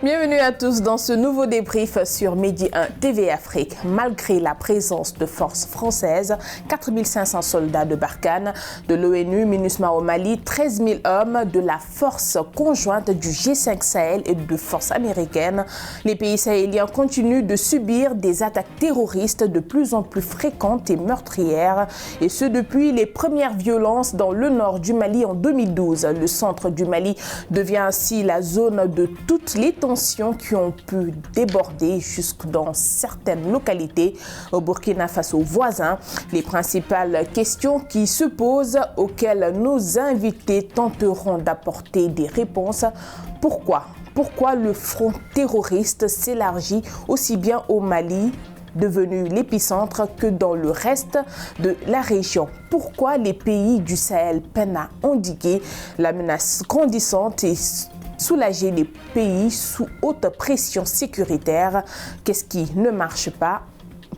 Bienvenue à tous dans ce nouveau débrief sur Midi 1 TV Afrique. Malgré la présence de forces françaises, 4500 soldats de Barkhane, de l'ONU, MINUSMA au Mali, 13 000 hommes de la force conjointe du G5 Sahel et de forces américaines, les pays sahéliens continuent de subir des attaques terroristes de plus en plus fréquentes et meurtrières, et ce depuis les premières violences dans le nord du Mali en 2012. Le centre du Mali devient ainsi la zone de toutes les tensions qui ont pu déborder jusque dans certaines localités au Burkina Faso voisin. Les principales questions qui se posent, auxquelles nos invités tenteront d'apporter des réponses. Pourquoi le front terroriste s'élargit aussi bien au Mali, devenu l'épicentre, que dans le reste de la région? Pourquoi les pays du Sahel peinent à endiguer la menace grandissante et soulager les pays sous haute pression sécuritaire? Qu'est-ce qui ne marche pas?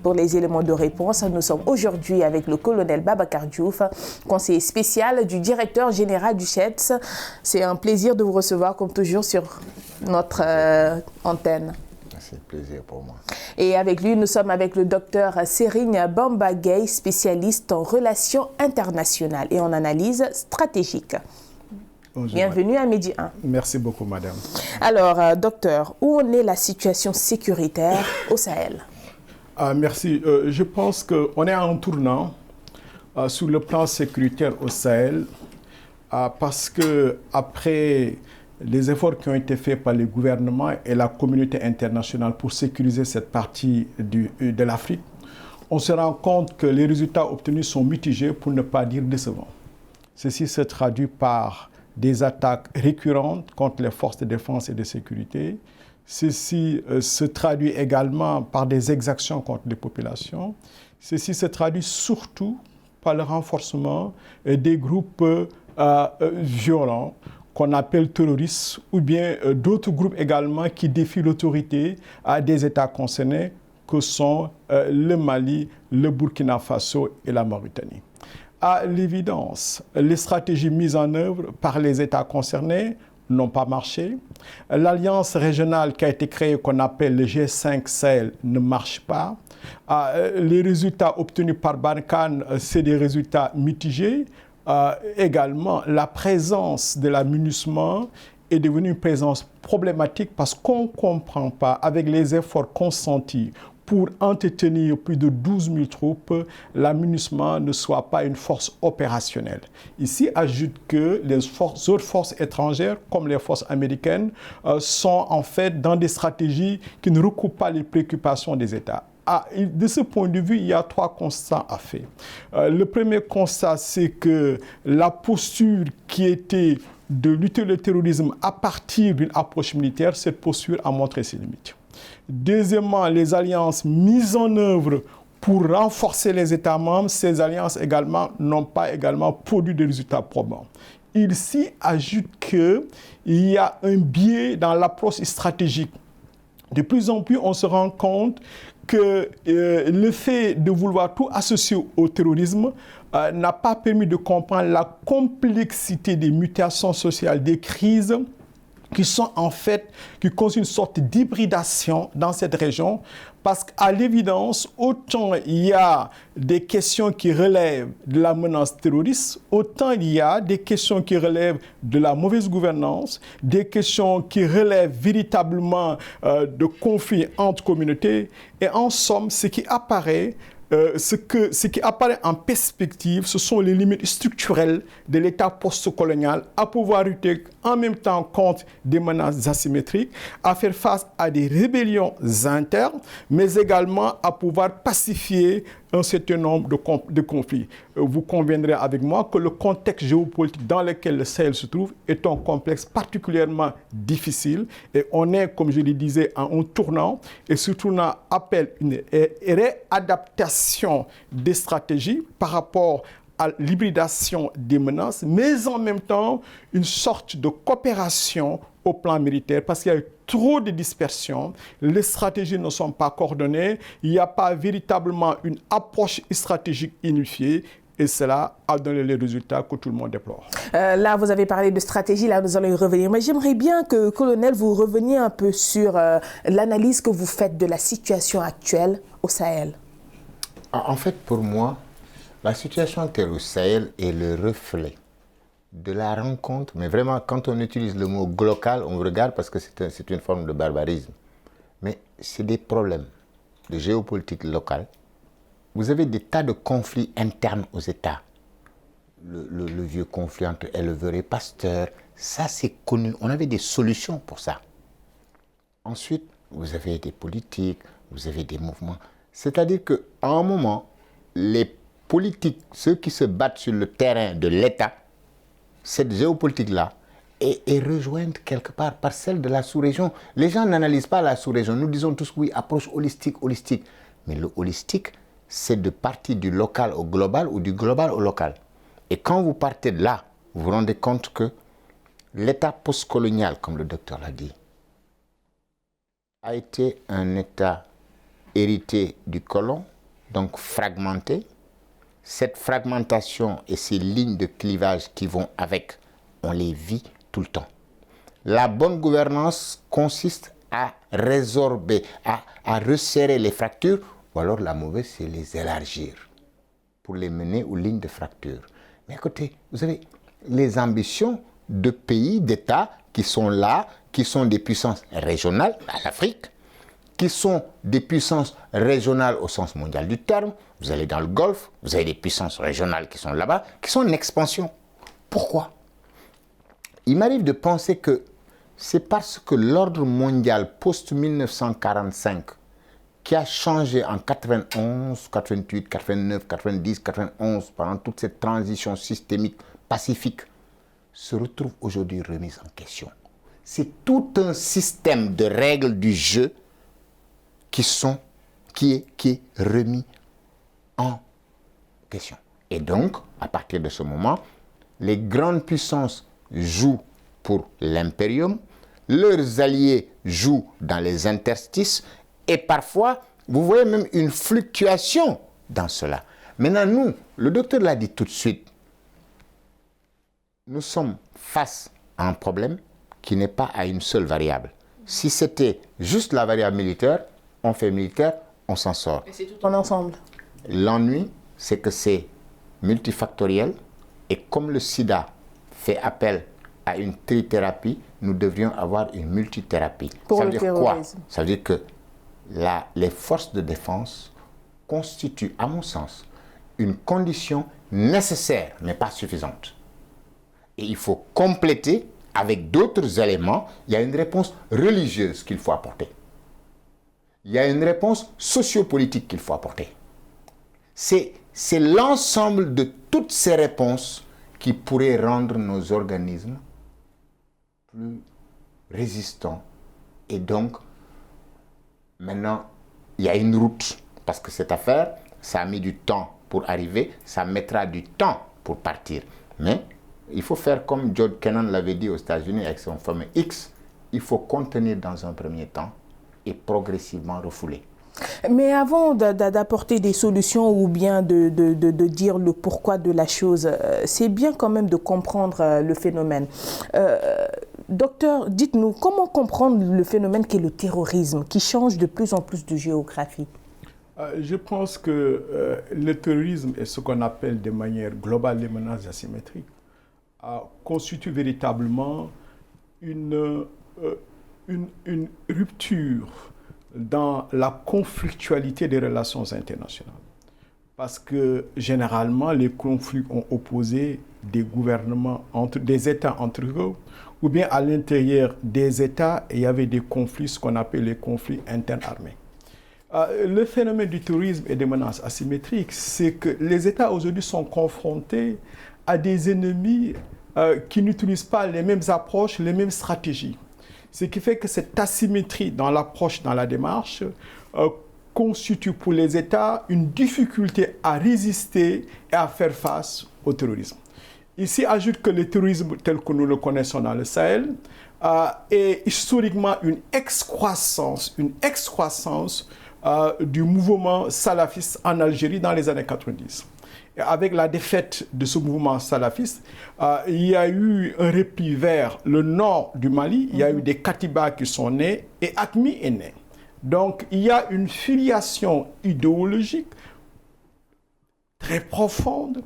Pour les éléments de réponse, nous sommes aujourd'hui avec le colonel Babacar Diouf, conseiller spécial du directeur général du CHEDS. C'est un plaisir de vous recevoir comme toujours sur notre antenne. C'est un plaisir pour moi. Et avec lui, nous sommes avec le docteur Serigne Bamba Gueye, spécialiste en relations internationales et en analyse stratégique. Bonjour. Bienvenue à Midi 1. Merci beaucoup, madame. Alors, docteur, où en est la situation sécuritaire au Sahel? Merci. Je pense qu'on est en tournant sur le plan sécuritaire au Sahel parce que après les efforts qui ont été faits par les gouvernements et la communauté internationale pour sécuriser cette partie de l'Afrique, on se rend compte que les résultats obtenus sont mitigés, pour ne pas dire décevants. Ceci se traduit par des attaques récurrentes contre les forces de défense et de sécurité. Ceci se traduit également par des exactions contre les populations. Ceci se traduit surtout par le renforcement des groupes violents qu'on appelle terroristes, ou bien d'autres groupes également qui défient l'autorité des États concernés, que sont le Mali, le Burkina Faso et la Mauritanie. À l'évidence, les stratégies mises en œuvre par les États concernés n'ont pas marché. L'alliance régionale qui a été créée, qu'on appelle le G5 Sahel, ne marche pas. Les résultats obtenus par Barkhane, c'est des résultats mitigés. Également, la présence de la MINUSMA est devenue une présence problématique parce qu'on ne comprend pas, avec les efforts consentis pour entretenir plus de 12 000 troupes, la MINUSMA ne soit pas une force opérationnelle. Ici, ajoute que les autres forces étrangères, comme les forces américaines, sont en fait dans des stratégies qui ne recoupent pas les préoccupations des États. De ce point de vue, il y a 3 constats à faire. Le premier constat, c'est que la posture qui était de lutter le terrorisme à partir d'une approche militaire, cette posture a montré ses limites. Deuxièmement, les alliances mises en œuvre pour renforcer les États membres, ces alliances également n'ont pas également produit de résultats probants. Il s'y ajoute qu'il y a un biais dans l'approche stratégique. De plus en plus, on se rend compte que le fait de vouloir tout associer au terrorisme n'a pas permis de comprendre la complexité des mutations sociales, des crises qui sont en fait, qui causent une sorte d'hybridation dans cette région, parce qu'à l'évidence, autant il y a des questions qui relèvent de la menace terroriste, autant il y a des questions qui relèvent de la mauvaise gouvernance, des questions qui relèvent véritablement de conflits entre communautés, et en somme, ce qui apparaît en perspective, ce sont les limites structurelles de l'État post-colonial à pouvoir lutter en même temps contre des menaces asymétriques, à faire face à des rébellions internes, mais également à pouvoir pacifier un certain nombre de conflits. Vous conviendrez avec moi que le contexte géopolitique dans lequel le Sahel se trouve est un complexe particulièrement difficile et on est, comme je le disais, en un tournant, et ce tournant appelle une réadaptation des stratégies par rapport à l'hybridation des menaces, mais en même temps une sorte de coopération au plan militaire, parce qu'il y a eu trop de dispersion, les stratégies ne sont pas coordonnées, il n'y a pas véritablement une approche stratégique unifiée, et cela a donné les résultats que tout le monde déplore. Là, vous avez parlé de stratégie, là, nous allons y revenir. Mais j'aimerais bien que, colonel, vous reveniez un peu sur l'analyse que vous faites de la situation actuelle au Sahel. En fait, pour moi, la situation actuelle au Sahel est le reflet de la rencontre, mais vraiment, quand on utilise le mot local, on regarde parce que c'est une forme de barbarisme. Mais c'est des problèmes de géopolitique locale. Vous avez des tas de conflits internes aux États. Le vieux conflit entre éleveurs et pasteurs, ça c'est connu. On avait des solutions pour ça. Ensuite, vous avez des politiques, vous avez des mouvements. C'est-à-dire qu'à un moment, les politiques, ceux qui se battent sur le terrain de l'État, cette géopolitique-là est rejointe quelque part par celle de la sous-région. Les gens n'analysent pas la sous-région. Nous disons tous oui, approche holistique, holistique. Mais le holistique, c'est de partir du local au global ou du global au local. Et quand vous partez de là, vous vous rendez compte que l'État postcolonial, comme le docteur l'a dit, a été un État hérité du colon, donc fragmenté. Cette fragmentation et ces lignes de clivage qui vont avec, on les vit tout le temps. La bonne gouvernance consiste à résorber, à resserrer les fractures, ou alors la mauvaise, c'est les élargir pour les mener aux lignes de fracture. Mais à côté, vous avez les ambitions de pays, d'États qui sont là, qui sont des puissances régionales, l'Afrique, qui sont des puissances régionales au sens mondial du terme. Vous allez dans le Golfe, vous avez des puissances régionales qui sont là-bas, qui sont en expansion. Pourquoi? Il m'arrive de penser que c'est parce que l'ordre mondial post-1945, qui a changé en 91, 88, 89, 90, 91, pendant toute cette transition systémique pacifique, se retrouve aujourd'hui remise en question. C'est tout un système de règles du jeu qui est remis en question. Et donc, à partir de ce moment, les grandes puissances jouent pour l'impérium, leurs alliés jouent dans les interstices, et parfois, vous voyez même une fluctuation dans cela. Maintenant, nous, le docteur l'a dit tout de suite, nous sommes face à un problème qui n'est pas à une seule variable. Si c'était juste la variable militaire, on fait militaire, on s'en sort. Et c'est tout en ensemble. L'ennui, c'est que c'est multifactoriel, et comme le sida fait appel à une trithérapie, nous devrions avoir une multithérapie. Pour ça le veut dire quoi? terrorisme. Ça veut dire que les forces de défense constituent, à mon sens, une condition nécessaire, mais pas suffisante. Et il faut compléter avec d'autres éléments. Il y a une réponse religieuse qu'il faut apporter. Il y a une réponse sociopolitique qu'il faut apporter. C'est l'ensemble de toutes ces réponses qui pourraient rendre nos organismes plus résistants. Et donc, maintenant, il y a une route. Parce que cette affaire, ça a mis du temps pour arriver, ça mettra du temps pour partir. Mais il faut faire comme George Kennan l'avait dit aux États-Unis avec son fameux X. Il faut contenir dans un premier temps et progressivement refouler. Mais avant d'apporter des solutions ou bien de dire le pourquoi de la chose, c'est bien quand même de comprendre le phénomène. Docteur, dites-nous, comment comprendre le phénomène qu'est le terrorisme, qui change de plus en plus de géographie? Je pense que le terrorisme est ce qu'on appelle de manière globale les menaces asymétriques, constitue véritablement une rupture dans la conflictualité des relations internationales. Parce que généralement, les conflits ont opposé des gouvernements, des États entre eux, ou bien à l'intérieur des États, il y avait des conflits, ce qu'on appelle les conflits internes armés. Le phénomène du terrorisme et des menaces asymétriques, c'est que les États aujourd'hui sont confrontés à des ennemis qui n'utilisent pas les mêmes approches, les mêmes stratégies. Ce qui fait que cette asymétrie dans l'approche, dans la démarche, constitue pour les États une difficulté à résister et à faire face au terrorisme. Ici, ajoute que le terrorisme tel que nous le connaissons dans le Sahel est historiquement une excroissance du mouvement salafiste en Algérie dans les années 90. avec la défaite de ce mouvement salafiste, il y a eu un repli vers le nord du Mali, il y a eu des Katibas qui sont nés et AQMI est né. Donc il y a une filiation idéologique très profonde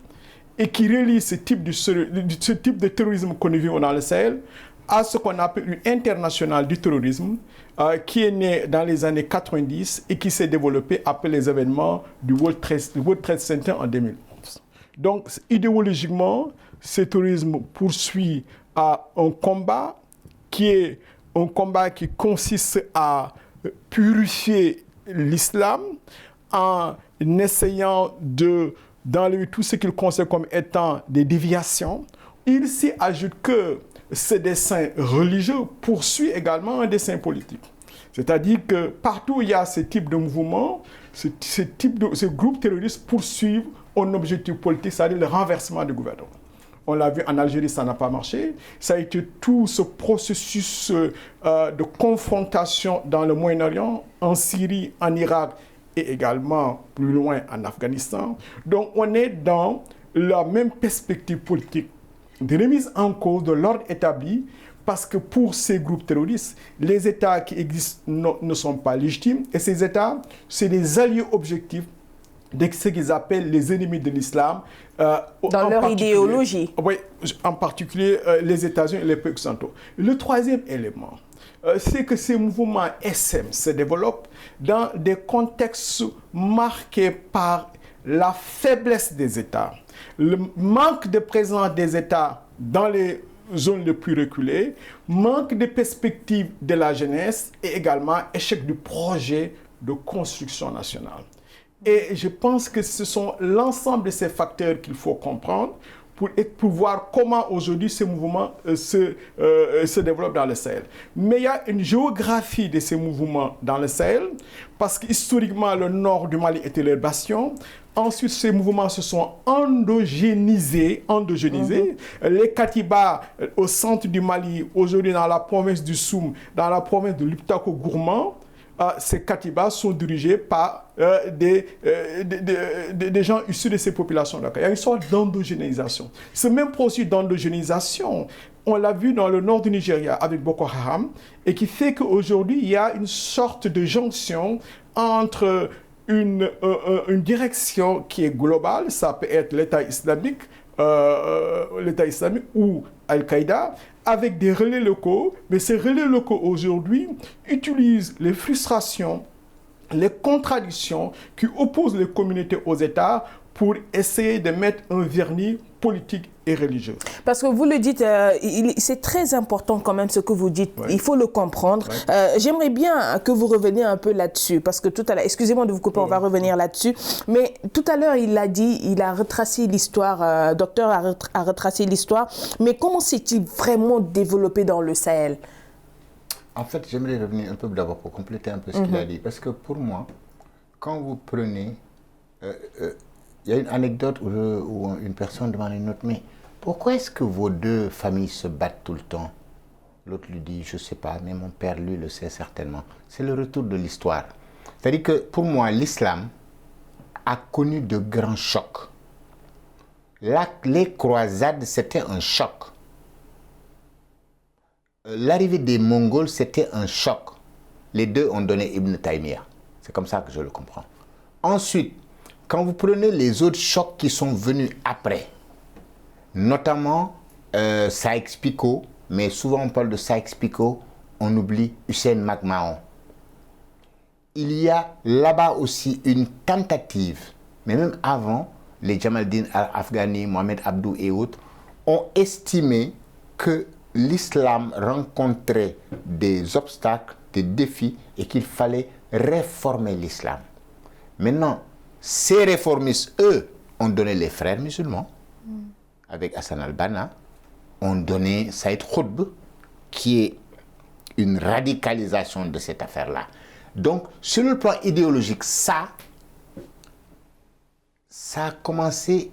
et qui relie ce type de terrorisme que nous vivons dans le Sahel à ce qu'on appelle une internationale du terrorisme qui est née dans les années 90 et qui s'est développée après les événements du World Trade Center en 2011. Donc, idéologiquement, ce terrorisme poursuit un combat qui consiste à purifier l'islam en essayant d'enlever tout ce qu'il considère comme étant des déviations. Il s'y ajoute que ce dessein religieux poursuit également un dessein politique. C'est-à-dire que partout où il y a ce type de mouvement, ces groupes terroristes poursuivent un objectif politique, c'est-à-dire le renversement du gouvernement. On l'a vu en Algérie, ça n'a pas marché. Ça a été tout ce processus de confrontation dans le Moyen-Orient, en Syrie, en Irak et également plus loin en Afghanistan. Donc on est dans la même perspective politique de remise en cause de l'ordre établi, parce que pour ces groupes terroristes, les États qui existent ne sont pas légitimes, et ces États, c'est des alliés objectifs de ce qu'ils appellent les ennemis de l'islam. Dans leur idéologie. Oui, en particulier les États-Unis et les pays occidentaux. Le troisième élément, c'est que ces mouvements SM se développent dans des contextes marqués par la faiblesse des États, le manque de présence des États dans les zones les plus reculées, manque de perspectives de la jeunesse et également échec du projet de construction nationale. Et je pense que ce sont l'ensemble de ces facteurs qu'il faut comprendre pour voir comment aujourd'hui ces mouvements se développent dans le Sahel. Mais il y a une géographie de ces mouvements dans le Sahel, parce qu'historiquement, le nord du Mali était leur bastion. Ensuite, ces mouvements se sont endogénisés. Les Katibas au centre du Mali, aujourd'hui dans la province du Soum, dans la province de l'Uptako-Gourmand, ces Katibas sont dirigés par des gens issus de ces populations. Il y a une sorte d'endogénisation. Ce même processus d'endogénisation, on l'a vu dans le nord du Nigeria avec Boko Haram, et qui fait qu'aujourd'hui, il y a une sorte de jonction entre une direction qui est globale, ça peut être l'État islamique ou Al-Qaïda, avec des relais locaux, mais ces relais locaux aujourd'hui utilisent les frustrations, les contradictions qui opposent les communautés aux États pour essayer de mettre un vernis politique et religieux. Parce que vous le dites, c'est très important quand même ce que vous dites, il faut le comprendre. J'aimerais bien que vous reveniez un peu là-dessus, parce que tout à l'heure, excusez-moi de vous couper, on va revenir là-dessus, mais tout à l'heure il l'a dit, il a retracé l'histoire, docteur a retracé l'histoire, mais comment s'est-il vraiment développé dans le Sahel? En fait, j'aimerais revenir un peu d'abord pour compléter un peu ce qu'il a dit, parce que pour moi, quand vous prenez... il y a une anecdote où une personne demande à une autre, mais pourquoi est-ce que vos deux familles se battent tout le temps? L'autre lui dit, je ne sais pas, mais mon père, lui, le sait certainement. C'est le retour de l'histoire. C'est-à-dire que pour moi, l'islam a connu de grands chocs. Les croisades, c'était un choc. L'arrivée des Mongols, c'était un choc. Les deux ont donné Ibn Taymiyyah. C'est comme ça que je le comprends. Ensuite, quand vous prenez les autres chocs qui sont venus après, notamment Sykes-Picot, mais souvent on parle de Sykes-Picot, on oublie Hussein McMahon. Il y a là-bas aussi une tentative, mais même avant, les Jamaldin al-Afghani, Mohamed Abdou et autres, ont estimé que l'islam rencontrait des obstacles, des défis, et qu'il fallait réformer l'islam. Maintenant, ces réformistes, eux, ont donné les frères musulmans, avec Hassan al-Banna, ont donné Saïd Qutb, qui est une radicalisation de cette affaire-là. Donc, sur le plan idéologique, ça a commencé,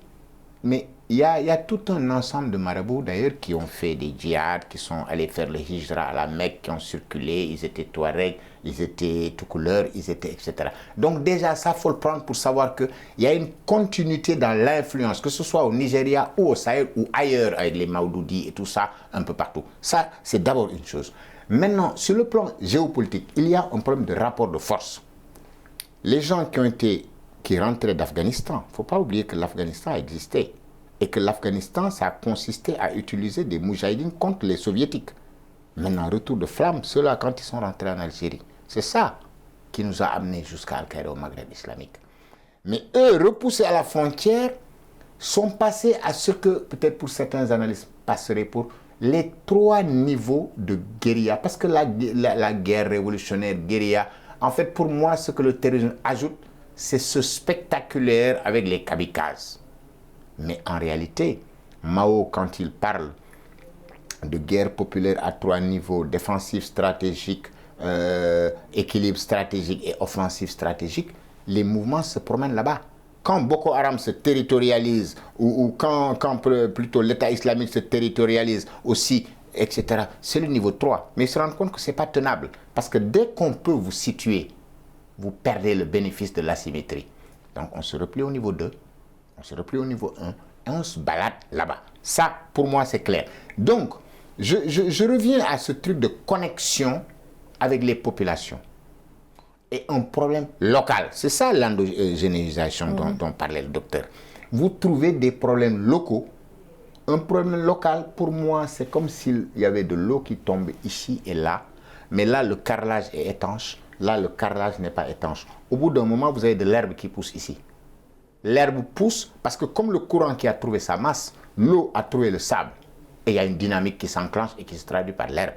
mais il y a tout un ensemble de marabouts d'ailleurs qui ont fait des djihad, qui sont allés faire le hijra à la Mecque, qui ont circulé, ils étaient Touaregs, ils étaient tout couleurs, ils étaient etc. Donc déjà ça faut le prendre pour savoir qu'il y a une continuité dans l'influence, que ce soit au Nigeria ou au Sahel ou ailleurs avec les Maoudoudi et tout ça, un peu partout. Ça c'est d'abord une chose. Maintenant sur le plan géopolitique, il y a un problème de rapport de force. Les gens qui rentraient d'Afghanistan, il ne faut pas oublier que l'Afghanistan existait. Et que l'Afghanistan, ça a consisté à utiliser des moudjahidines contre les soviétiques. Maintenant, retour de flamme, ceux-là, quand ils sont rentrés en Algérie, c'est ça qui nous a amenés jusqu'à Al-Qaïda au Maghreb islamique. Mais eux, repoussés à la frontière, sont passés à ce que, peut-être pour certains analystes, passerait pour les 3 niveaux de guérilla. Parce que la guerre révolutionnaire, guérilla, en fait, pour moi, ce que le terrorisme ajoute, c'est ce spectaculaire avec les kamikazes. Mais en réalité, Mao, quand il parle de guerre populaire à 3 niveaux, défensif stratégique, équilibre stratégique et offensif stratégique, les mouvements se promènent là-bas. Quand Boko Haram se territorialise, ou quand plutôt l'État islamique se territorialise aussi, etc., c'est le niveau 3. Mais ils se rendent compte que ce n'est pas tenable. Parce que dès qu'on peut vous situer, vous perdez le bénéfice de l'asymétrie. Donc on se replie au niveau 2. On se replie au niveau 1 et on se balade là-bas. Ça, pour moi, c'est clair. Donc, je reviens à ce truc de connexion avec les populations. Et un problème local. C'est ça l'endogénéisation dont parlait le docteur. Vous trouvez des problèmes locaux. Un problème local, pour moi, c'est comme s'il y avait de l'eau qui tombe ici et là. Mais là, le carrelage est étanche. Là, le carrelage n'est pas étanche. Au bout d'un moment, vous avez de l'herbe qui pousse ici. L'herbe pousse parce que comme le courant qui a trouvé sa masse, l'eau a trouvé le sable. Et il y a une dynamique qui s'enclenche et qui se traduit par l'herbe.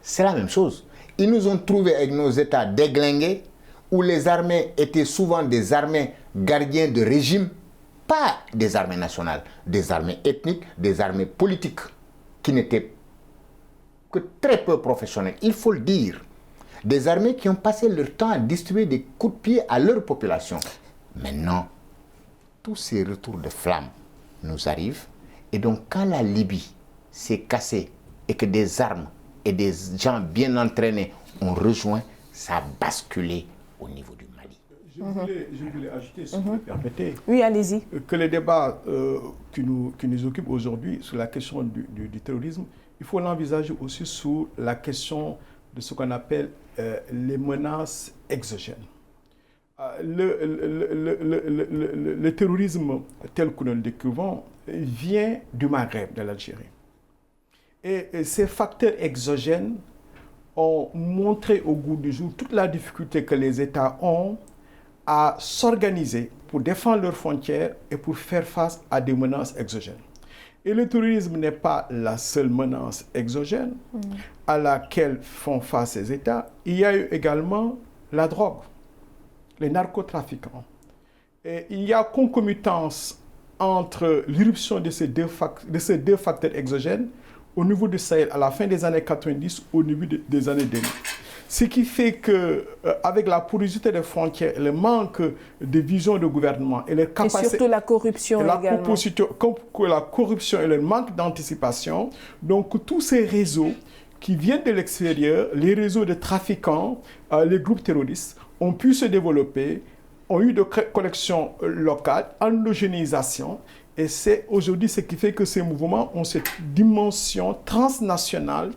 C'est la même chose. Ils nous ont trouvés avec nos États déglingués, où les armées étaient souvent des armées gardiens de régime, pas des armées nationales, des armées ethniques, des armées politiques, qui n'étaient que très peu professionnelles, il faut le dire. Des armées qui ont passé leur temps à distribuer des coups de pied à leur population. Maintenant, tous ces retours de flamme nous arrivent. Et donc, quand la Libye s'est cassée et que des armes et des gens bien entraînés ont rejoint, ça a basculé au niveau du Mali. Je voulais ajouter, si vous me permettez, oui, allez-y. Que les débats qui nous occupent aujourd'hui sur la question du terrorisme, il faut l'envisager aussi sous la question de ce qu'on appelle les menaces exogènes. Le terrorisme tel que nous le découvrons vient du Maghreb, de l'Algérie. Et ces facteurs exogènes ont montré au goût du jour toute la difficulté que les États ont à s'organiser pour défendre leurs frontières et pour faire face à des menaces exogènes. Et le terrorisme n'est pas la seule menace exogène à laquelle font face ces États. Il y a eu également la drogue, les narcotrafiquants. Et il y a concomitance entre l'irruption de ces deux facteurs exogènes au niveau du Sahel à la fin des années 90, au début des années 2000. Ce qui fait qu'avec la porosité des frontières, le manque de vision de gouvernement et les capacités... Et surtout la corruption également. La corruption et le manque d'anticipation. Donc tous ces réseaux qui viennent de l'extérieur, les réseaux de trafiquants, les groupes terroristes, ont pu se développer, ont eu de connexions locales, endogénéisation. Et c'est aujourd'hui ce qui fait que ces mouvements ont cette dimension transnationale,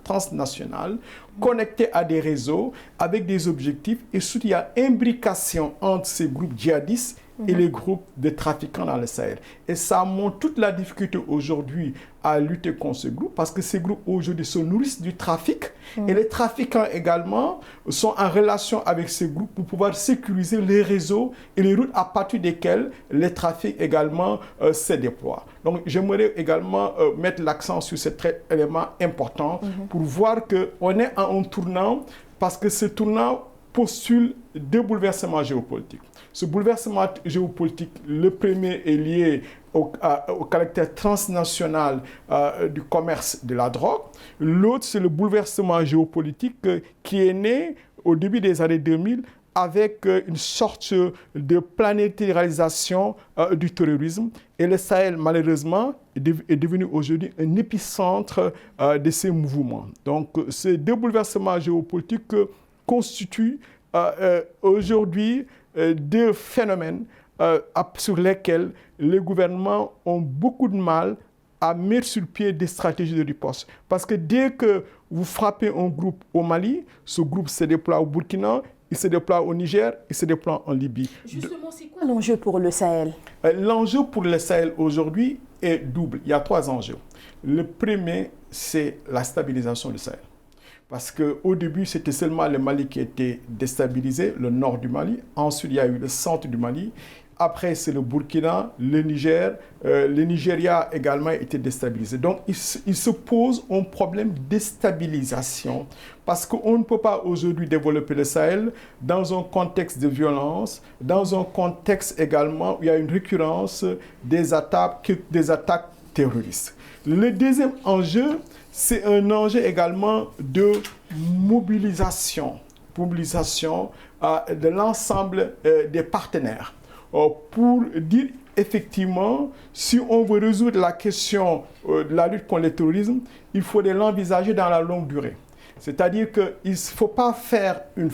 connectée à des réseaux, avec des objectifs. Et surtout, il y a imbrication entre ces groupes djihadistes et les groupes de trafiquants dans le Sahel. Et ça montre toute la difficulté aujourd'hui à lutter contre ces groupes, parce que ces groupes aujourd'hui se nourrissent du trafic. Et les trafiquants également sont en relation avec ces groupes pour pouvoir sécuriser les réseaux et les routes à partir desquelles les trafics également se déploient. Donc j'aimerais également mettre l'accent sur cet élément important pour voir qu'on est à un tournant, parce que ce tournant postule deux bouleversements géopolitiques. Ce bouleversement géopolitique, le premier est lié au caractère transnational du commerce de la drogue. L'autre, c'est le bouleversement géopolitique qui est né au début des années 2000 avec une sorte de planétarisation du terrorisme. Et le Sahel, malheureusement, est devenu aujourd'hui un épicentre de ces mouvements. Donc, ces deux bouleversements géopolitiques constituent aujourd'hui deux phénomènes sur lesquels les gouvernements ont beaucoup de mal à mettre sur pied des stratégies de riposte. Parce que dès que vous frappez un groupe au Mali, ce groupe se déploie au Burkina, il se déploie au Niger, il se déploie en Libye. Justement, c'est quoi l'enjeu pour le Sahel? L'enjeu pour le Sahel aujourd'hui est double. Il y a trois enjeux. Le premier, c'est la stabilisation du Sahel. Parce qu'au début, c'était seulement le Mali qui était déstabilisé, le nord du Mali. Ensuite, il y a eu le centre du Mali. Après, c'est le Burkina, le Niger, le Nigeria également a été déstabilisé. Donc, il se pose un problème de stabilisation parce qu'on ne peut pas aujourd'hui développer le Sahel dans un contexte de violence, dans un contexte également où il y a une récurrence des attaques terroristes. Le deuxième enjeu, c'est un enjeu également de mobilisation de l'ensemble des partenaires. Pour dire effectivement, si on veut résoudre la question de la lutte contre le terrorisme, il faudrait l'envisager dans la longue durée. C'est-à-dire qu'il ne faut pas faire une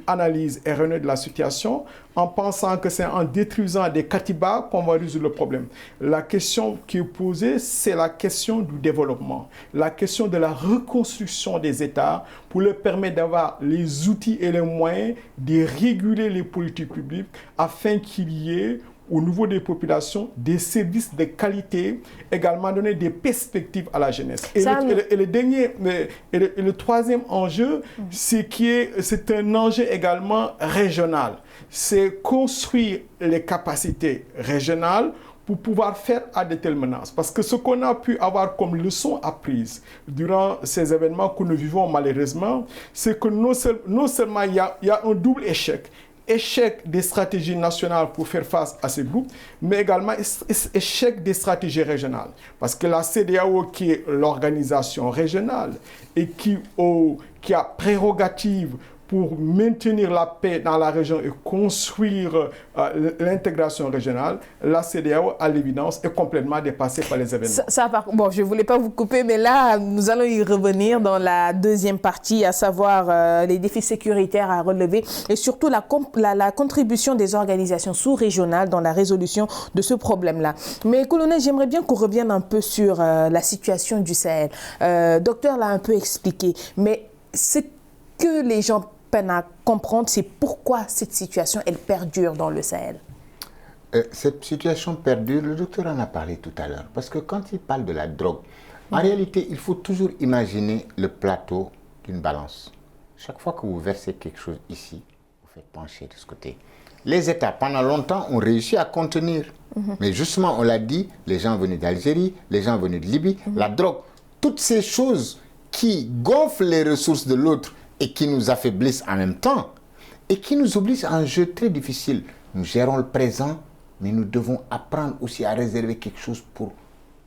analyse erronée de la situation en pensant que c'est en détruisant des katibas qu'on va résoudre le problème. La question qui est posée, c'est la question du développement, la question de la reconstruction des États pour leur permettre d'avoir les outils et les moyens de réguler les politiques publiques afin qu'il y ait au niveau des populations, des services de qualité, également donner des perspectives à la jeunesse. Et le troisième enjeu, c'est un enjeu également régional. C'est construire les capacités régionales pour pouvoir faire à de telles menaces. Parce que ce qu'on a pu avoir comme leçon apprise durant ces événements que nous vivons malheureusement, c'est que non seulement il y a un double échec des stratégies nationales pour faire face à ces groupes, mais également échec des stratégies régionales. Parce que la CEDEAO, qui est l'organisation régionale et qui a prérogative pour maintenir la paix dans la région et construire l'intégration régionale, la CEDEAO, à l'évidence, est complètement dépassée par les événements. Bon, je ne voulais pas vous couper, mais là, nous allons y revenir dans la deuxième partie, à savoir les défis sécuritaires à relever et surtout la contribution des organisations sous-régionales dans la résolution de ce problème-là. Mais, colonel, j'aimerais bien qu'on revienne un peu sur la situation du Sahel. Docteur l'a un peu expliqué, mais ce que les gens peinent à comprendre, c'est pourquoi cette situation, elle perdure dans le Sahel. Cette situation perdure, le docteur en a parlé tout à l'heure, parce que quand il parle de la drogue, en réalité, il faut toujours imaginer le plateau d'une balance. Chaque fois que vous versez quelque chose ici, vous faites pencher de ce côté. Les États, pendant longtemps, ont réussi à contenir. Mais justement, on l'a dit, les gens venus d'Algérie, les gens venus de Libye, la drogue, toutes ces choses qui gonflent les ressources de l'autre et qui nous affaiblissent en même temps, et qui nous obligent à un jeu très difficile. Nous gérons le présent, mais nous devons apprendre aussi à réserver quelque chose pour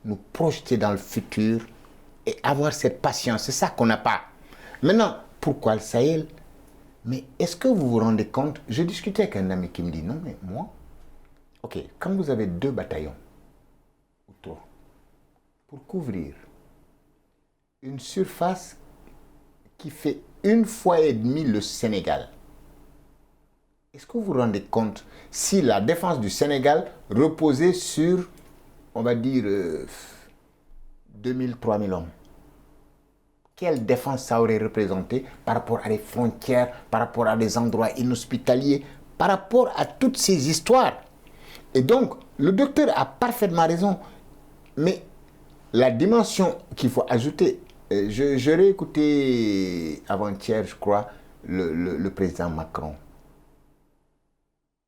nous projeter dans le futur et avoir cette patience. C'est ça qu'on n'a pas. Maintenant, pourquoi le Sahel? Mais est-ce que vous vous rendez compte? Je discutais avec un ami qui me dit, non mais moi, ok, quand vous avez 2 bataillons autour pour couvrir une surface qui fait 1,5 fois le Sénégal. Est-ce que vous vous rendez compte si la défense du Sénégal reposait sur, on va dire, 2000, 3000 hommes? Quelle défense ça aurait représenté par rapport à des frontières, par rapport à des endroits inhospitaliers, par rapport à toutes ces histoires? Et donc, le docteur a parfaitement raison. Mais la dimension qu'il faut ajouter, j'aurais écouté avant-hier, je crois, le président Macron.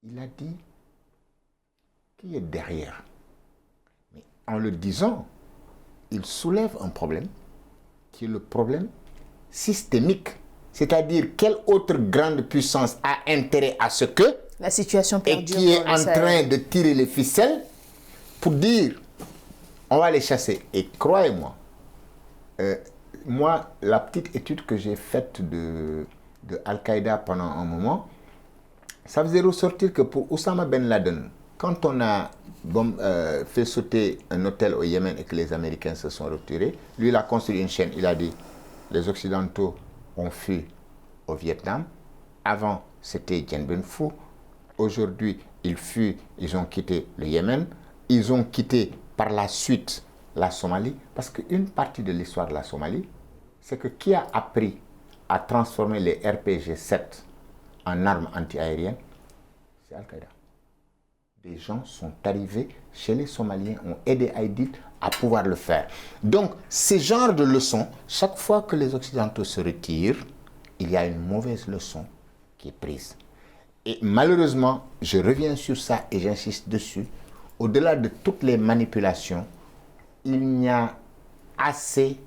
Il a dit qui est derrière. Mais en le disant, il soulève un problème qui est le problème systémique. C'est-à-dire, quelle autre grande puissance a intérêt à ce que la situation perdure et qui est en train de tirer les ficelles pour dire on va les chasser. Et croyez-moi, moi, la petite étude que j'ai faite de Al-Qaïda pendant un moment, ça faisait ressortir que pour Oussama Ben Laden, quand on a fait sauter un hôtel au Yémen et que les Américains se sont retirés, lui, il a construit une chaîne. Il a dit, les Occidentaux ont fui au Vietnam. Avant, c'était Dien Bien Phu. Aujourd'hui, ils fuient, ils ont quitté le Yémen. Ils ont quitté par la suite la Somalie. Parce qu'une partie de l'histoire de la Somalie, c'est que qui a appris à transformer les RPG-7 en armes antiaériennes? C'est Al-Qaïda. Des gens sont arrivés chez les Somaliens, ont aidé Aïdid à pouvoir le faire. Donc, ces genres de leçons, chaque fois que les Occidentaux se retirent, il y a une mauvaise leçon qui est prise. Et malheureusement, je reviens sur ça et j'insiste dessus, au-delà de toutes les manipulations, il n'y a assez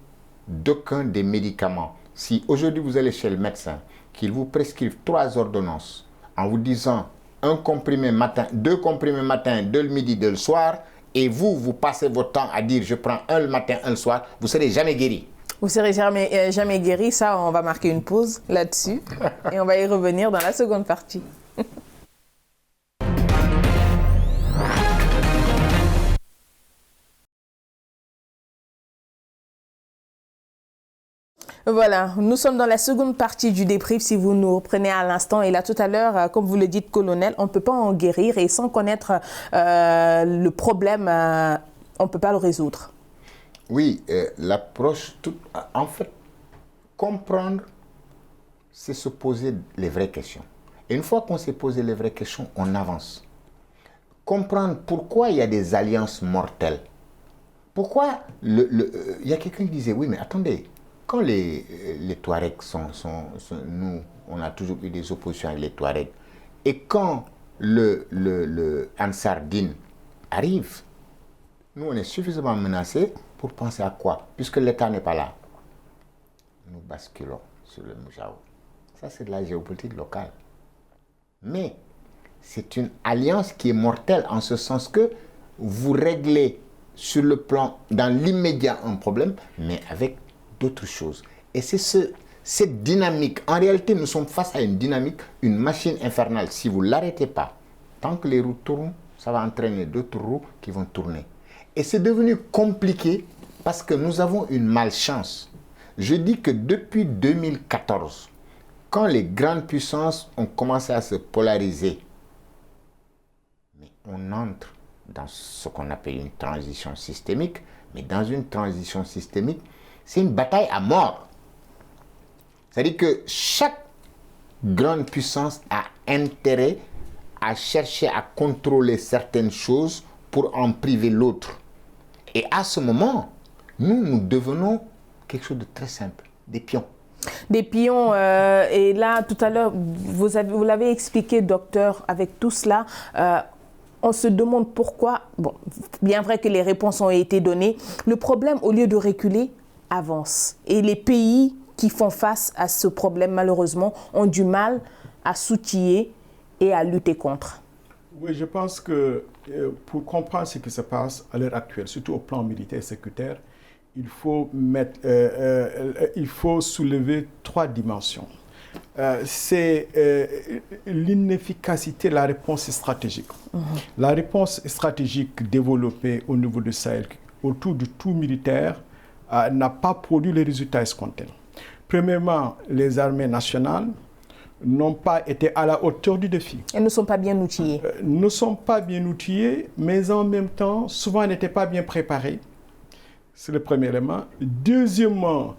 d'aucun des médicaments. Si aujourd'hui vous allez chez le médecin, qu'il vous prescrive 3 ordonnances en vous disant un comprimé matin, 2 comprimés matin, 2 le midi, 2 le soir, et vous passez votre temps à dire je prends un le matin, un le soir, vous ne serez jamais guéri. Vous ne serez jamais guéri, ça on va marquer une pause là-dessus et on va y revenir dans la seconde partie. Voilà, nous sommes dans la seconde partie du débrief si vous nous reprenez à l'instant. Et là, tout à l'heure, comme vous le dites, colonel, on ne peut pas en guérir et sans connaître le problème, on ne peut pas le résoudre. Oui, l'approche, en fait, comprendre, c'est se poser les vraies questions. Et une fois qu'on s'est posé les vraies questions, on avance. Comprendre pourquoi il y a des alliances mortelles. Pourquoi il y a quelqu'un qui disait, oui, mais attendez, quand les Touaregs nous, on a toujours eu des oppositions avec les Touaregs, et quand le Ansar Dine arrive, nous, on est suffisamment menacés pour penser à quoi? Puisque l'État n'est pas là, nous basculons sur le Moujao. Ça, c'est de la géopolitique locale. Mais c'est une alliance qui est mortelle en ce sens que vous réglez sur le plan, dans l'immédiat, un problème, mais avec d'autres choses. Et c'est cette dynamique. En réalité, nous sommes face à une dynamique, une machine infernale. Si vous ne l'arrêtez pas, tant que les roues tournent, ça va entraîner d'autres roues qui vont tourner. Et c'est devenu compliqué parce que nous avons une malchance. Je dis que depuis 2014, quand les grandes puissances ont commencé à se polariser, mais on entre dans ce qu'on appelle une transition systémique, mais dans une transition systémique, c'est une bataille à mort. C'est-à-dire que chaque grande puissance a intérêt à chercher à contrôler certaines choses pour en priver l'autre. Et à ce moment, nous devenons quelque chose de très simple, des pions. Des pions, et là, tout à l'heure, vous l'avez expliqué, docteur, avec tout cela, on se demande pourquoi, bon, bien vrai que les réponses ont été données, le problème, au lieu de reculer, avance. Et les pays qui font face à ce problème, malheureusement, ont du mal à s'outiller et à lutter contre. Oui, je pense que pour comprendre ce qui se passe à l'heure actuelle, surtout au plan militaire et sécuritaire, il faut soulever 3 dimensions. C'est l'inefficacité de la réponse stratégique. La réponse stratégique développée au niveau du Sahel, autour du tout militaire, n'a pas produit les résultats escomptés. Premièrement, les armées nationales n'ont pas été à la hauteur du défi. Elles ne sont pas bien outillées. Ne sont pas bien outillées, mais en même temps, souvent n'étaient pas bien préparées. C'est le premier élément. Deuxièmement,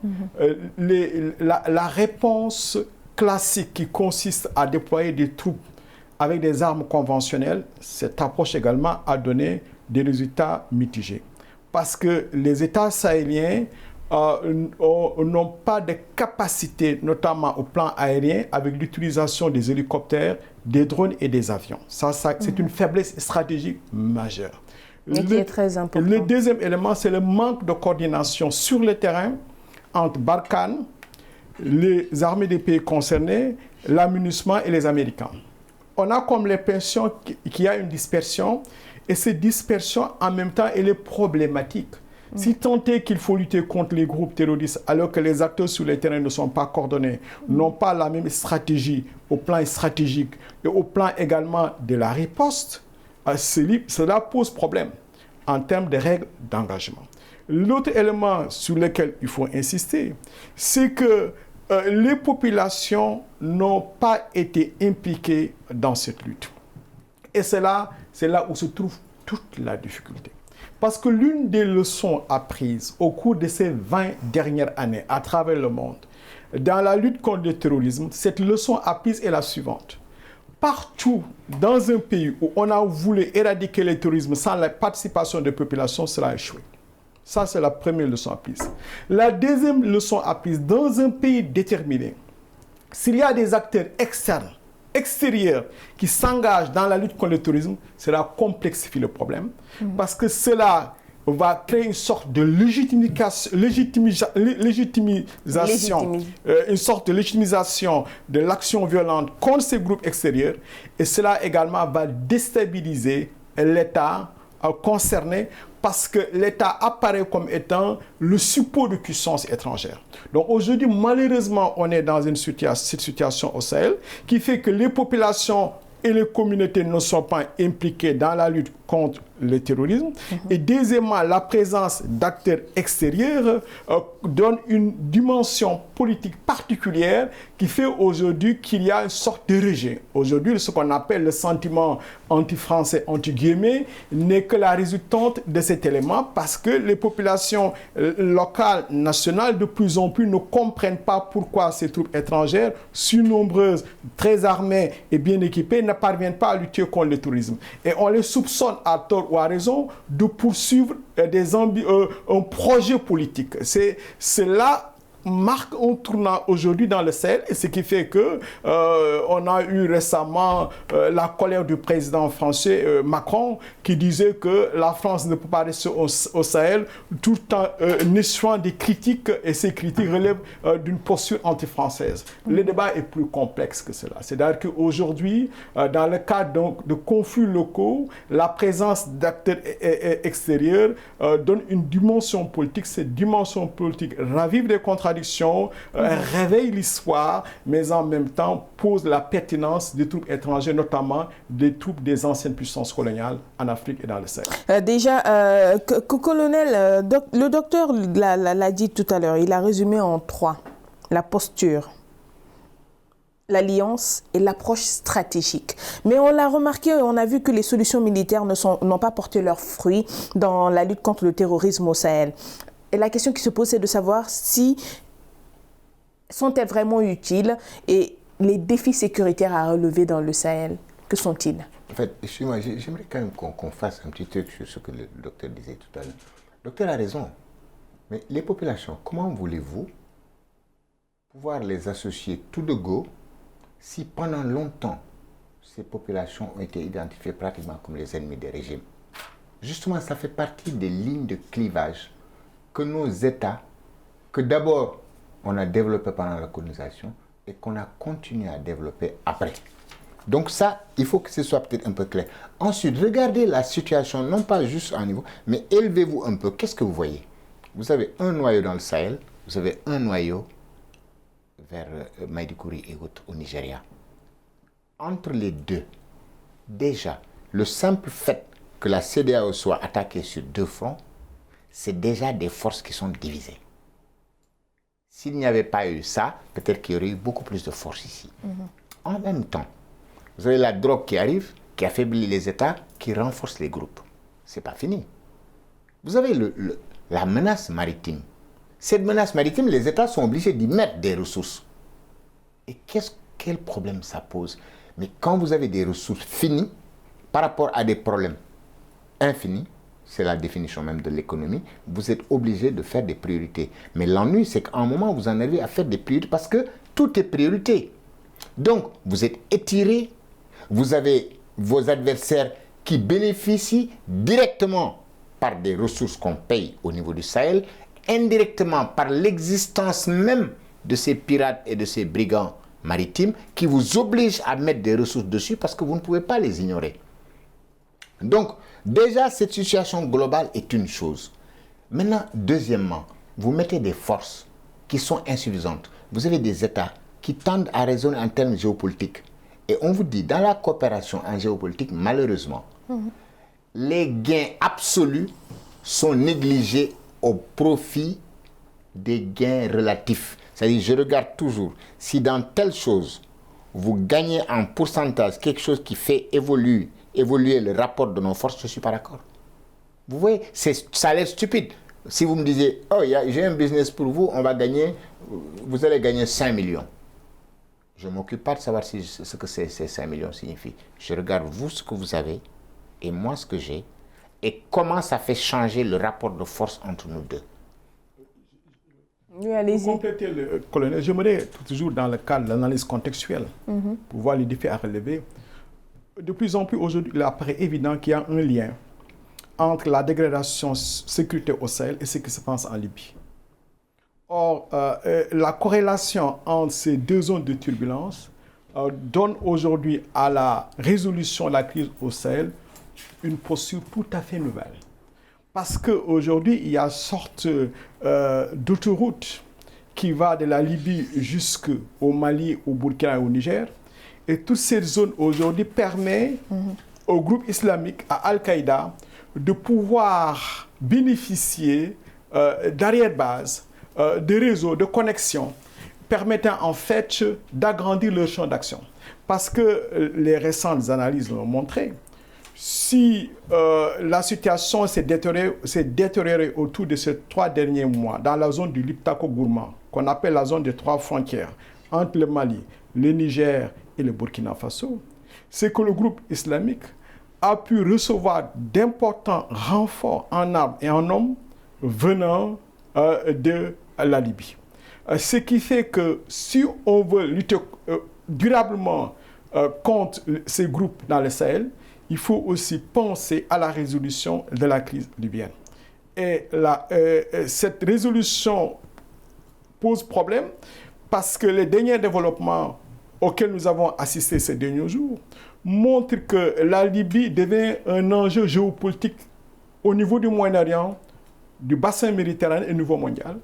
la réponse classique qui consiste à déployer des troupes avec des armes conventionnelles, cette approche également a donné des résultats mitigés. Parce que les États sahéliens n'ont pas de capacité, notamment au plan aérien, avec l'utilisation des hélicoptères, des drones et des avions. Ça c'est une faiblesse stratégique majeure. Mais qui est très important. Le deuxième élément, c'est le manque de coordination sur le terrain entre Barkhane, les armées des pays concernés, l'amunissement et les Américains. On a comme l'impression qu'il y a une dispersion, et cette dispersion, en même temps, elle est problématique. Si tant est qu'il faut lutter contre les groupes terroristes alors que les acteurs sur le terrain ne sont pas coordonnés, n'ont pas la même stratégie au plan stratégique et au plan également de la riposte, cela pose problème en termes de règles d'engagement. L'autre élément sur lequel il faut insister, c'est que les populations n'ont pas été impliquées dans cette lutte. Et c'est là où se trouve toute la difficulté. Parce que l'une des leçons apprises au cours de ces 20 dernières années à travers le monde, dans la lutte contre le terrorisme, cette leçon apprise est la suivante. Partout dans un pays où on a voulu éradiquer le terrorisme sans la participation des populations, cela a échoué. Ça, c'est la première leçon apprise. La deuxième leçon apprise, dans un pays déterminé, s'il y a des acteurs externes, extérieurs, qui s'engagent dans la lutte contre le terrorisme, cela complexifie le problème, parce que cela va créer une sorte de légitimisation de l'action violente contre ces groupes extérieurs, et cela également va déstabiliser l'État concerné, parce que l'État apparaît comme étant le support de puissance étrangère. Donc aujourd'hui, malheureusement, on est dans cette situation au Sahel qui fait que les populations et les communautés ne sont pas impliquées dans la lutte contre le terrorisme. Et deuxièmement, la présence d'acteurs extérieurs donne une dimension politique particulière qui fait aujourd'hui qu'il y a une sorte de rejet. Aujourd'hui, ce qu'on appelle le sentiment anti-français, anti-guillemets, n'est que la résultante de cet élément, parce que les populations locales, nationales, de plus en plus ne comprennent pas pourquoi ces troupes étrangères, si nombreuses, très armées et bien équipées, ne parviennent pas à lutter contre le terrorisme. Et on les soupçonne à tort ou à raison de poursuivre un projet politique. Cela marque un tournant aujourd'hui dans le Sahel, et ce qui fait que on a eu récemment la colère du président français Macron, qui disait que la France ne peut pas rester au Sahel tout en échouant des critiques, et ces critiques relèvent d'une posture anti-française. Le débat est plus complexe que cela. C'est-à-dire qu'aujourd'hui, dans le cadre de conflits locaux, la présence d'acteurs extérieurs donne une dimension politique. Cette dimension politique ravive des contradictions, réveille l'histoire, mais en même temps pose la pertinence des troupes étrangères, notamment des troupes des anciennes puissances coloniales en Afrique et dans le Sahel. Colonel, le docteur l'a dit tout à l'heure, il a résumé en 3. La posture, l'alliance et l'approche stratégique. Mais on l'a remarqué, on a vu que les solutions militaires n'ont pas porté leurs fruits dans la lutte contre le terrorisme au Sahel. Et la question qui se pose, c'est de savoir si sont-elles vraiment utiles, et les défis sécuritaires à relever dans le Sahel, que sont-ils? En fait, excuse-moi, j'aimerais quand même qu'on fasse un petit truc sur ce que le docteur disait tout à l'heure. Le docteur a raison, mais les populations, comment voulez-vous pouvoir les associer tout de go si pendant longtemps, ces populations ont été identifiées pratiquement comme les ennemis des régimes? Justement, ça fait partie des lignes de clivage que nos États, que d'abord on a développé pendant la colonisation et qu'on a continué à développer après. Donc ça, il faut que ce soit peut-être un peu clair. Ensuite, regardez la situation, non pas juste à un niveau, mais élevez-vous un peu. Qu'est-ce que vous voyez? Vous avez un noyau dans le Sahel, vous avez un noyau vers Maïdikouri et autres au Nigeria. Entre les deux, déjà, le simple fait que la CEDEAO soit attaquée sur 2 fronts, c'est déjà des forces qui sont divisées. S'il n'y avait pas eu ça, peut-être qu'il y aurait eu beaucoup plus de force ici. En même temps, vous avez la drogue qui arrive, qui affaiblit les États, qui renforce les groupes. Ce n'est pas fini. Vous avez la menace maritime. Cette menace maritime, les États sont obligés d'y mettre des ressources. Et quel problème ça pose? Mais quand vous avez des ressources finies, par rapport à des problèmes infinis, c'est la définition même de l'économie, vous êtes obligé de faire des priorités. Mais l'ennui, c'est qu'à un moment, vous en arrivez à faire des priorités parce que tout est priorité. Donc, vous êtes étiré, vous avez vos adversaires qui bénéficient directement par des ressources qu'on paye au niveau du Sahel, indirectement par l'existence même de ces pirates et de ces brigands maritimes qui vous obligent à mettre des ressources dessus parce que vous ne pouvez pas les ignorer. Donc, déjà, cette situation globale est une chose. Maintenant, deuxièmement, vous mettez des forces qui sont insuffisantes. Vous avez des États qui tendent à raisonner en termes géopolitiques. Et on vous dit, dans la coopération en géopolitique, malheureusement, les gains absolus sont négligés au profit des gains relatifs. C'est-à-dire, je regarde toujours, si dans telle chose, vous gagnez en pourcentage quelque chose qui fait évoluer le rapport de nos forces, je ne suis pas d'accord. Vous voyez, ça a l'air stupide. Si vous me disiez, oh, j'ai un business pour vous, vous allez gagner 5 millions. Je ne m'occupe pas de savoir ce que ces 5 millions signifient. Je regarde vous ce que vous avez et moi ce que j'ai et comment ça fait changer le rapport de force entre nous deux. Oui, allez-y. Pour compléter le colonel, j'aimerais toujours dans le cadre de l'analyse contextuelle, pour voir les défis à relever. De plus en plus aujourd'hui, il apparaît évident qu'il y a un lien entre la dégradation sécuritaire au Sahel et ce qui se passe en Libye. Or, la corrélation entre ces deux zones de turbulence donne aujourd'hui à la résolution de la crise au Sahel une posture tout à fait nouvelle. Parce qu'aujourd'hui, il y a une sorte d'autoroute qui va de la Libye jusqu'au Mali, au Burkina et au Niger. Et toutes ces zones aujourd'hui permettent au groupe islamique, à Al-Qaïda, de pouvoir bénéficier d'arrière-base, de réseaux, de connexions, permettant en fait d'agrandir leur champ d'action. Parce que les récentes analyses l'ont montré, si la situation s'est détériorée autour de ces 3 derniers mois dans la zone du Liptako-Gourma, qu'on appelle la zone des 3 frontières, entre le Mali, le Niger et le Burkina Faso, c'est que le groupe islamique a pu recevoir d'importants renforts en armes et en hommes venant de la Libye. Ce qui fait que si on veut lutter durablement contre ces groupes dans le Sahel, il faut aussi penser à la résolution de la crise libyenne. Et cette résolution pose problème parce que les derniers développements auxquels nous avons assisté ces derniers jours montrent que la Libye devient un enjeu géopolitique au niveau du Moyen-Orient, du bassin méditerranéen et au niveau mondial,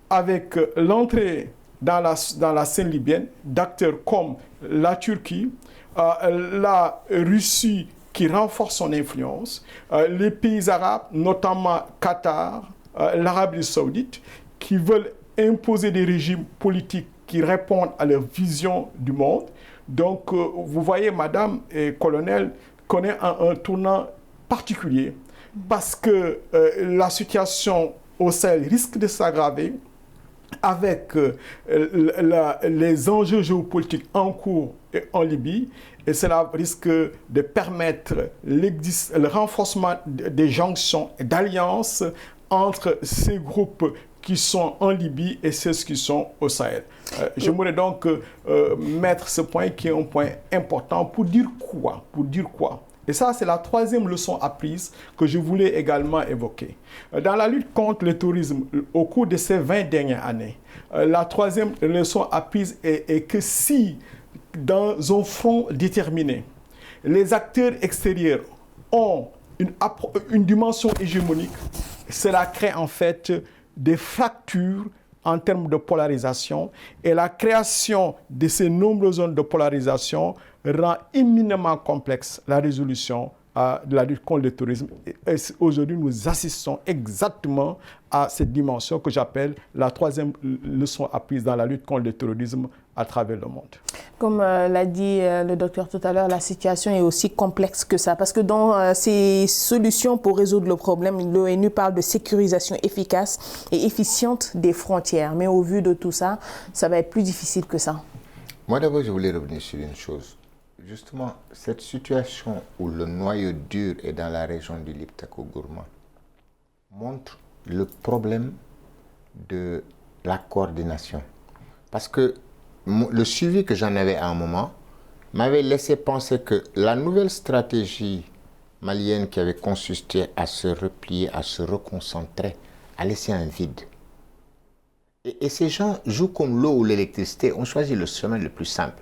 avec l'entrée dans la scène libyenne d'acteurs comme la Turquie, la Russie qui renforce son influence, les pays arabes, notamment Qatar, l'Arabie saoudite, qui veulent imposer des régimes politiques qui répondent à leur vision du monde. Donc, vous voyez, madame et colonel, qu'on est à un tournant particulier parce que la situation au Sahel risque de s'aggraver avec les enjeux géopolitiques en cours en Libye, et cela risque de permettre le renforcement des jonctions et d'alliances entre ces groupes qui sont en Libye et ceux qui sont au Sahel. J'aimerais donc mettre ce point qui est un point important pour dire quoi? Et ça, c'est la 3e leçon apprise que je voulais également évoquer. Dans la lutte contre le terrorisme, au cours de ces 20 dernières années, la 3e leçon apprise est que si, dans un front déterminé, les acteurs extérieurs ont une dimension hégémonique, cela crée en fait des fractures en termes de polarisation, et la création de ces nombreuses zones de polarisation rend éminemment complexe la résolution de la lutte contre le terrorisme. Et aujourd'hui, nous assistons exactement à cette dimension que j'appelle la 3e leçon apprise dans la lutte contre le terrorisme à travers le monde. Comme l'a dit le docteur tout à l'heure, la situation est aussi complexe que ça. Parce que dans ces solutions pour résoudre le problème, l'ONU parle de sécurisation efficace et efficiente des frontières. Mais au vu de tout ça, ça va être plus difficile que ça. Moi d'abord, je voulais revenir sur une chose. Justement, cette situation où le noyau dur est dans la région du Liptako-Gourma montre le problème de la coordination. Parce que le suivi que j'en avais à un moment m'avait laissé penser que la nouvelle stratégie malienne qui avait consisté à se replier, à se reconcentrer, a laissé un vide. Et ces gens jouent comme l'eau ou l'électricité, ont choisi le chemin le plus simple.